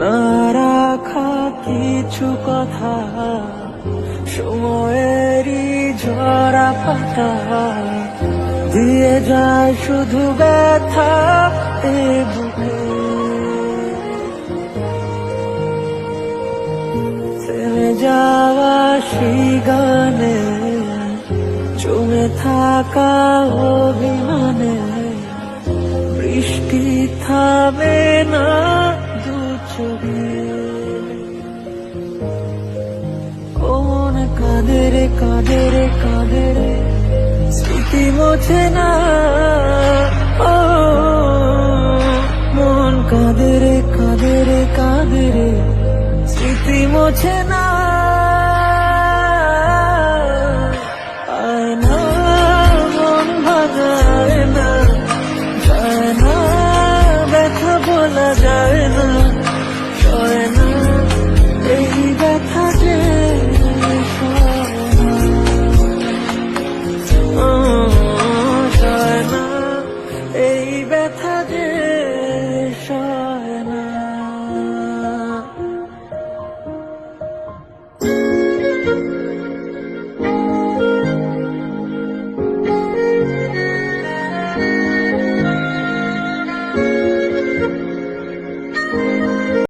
না রাখা কিছু কথা, সময়েরই ঝরা পাতা দিয়ে যায় শুধু ব্যথা এ বুকে। থেমে যাওয়া সেই গানে, জমে থাকা অভিমানে, বৃষ্টি থামে না দু চোখে। কোন কাঁদে রে কাঁদে রে কাঁদে রে, স্মৃতি মোছে না। ও মন কাঁদে রে কাঁদে রে কাঁদে রে, স্মৃতি মোছে না।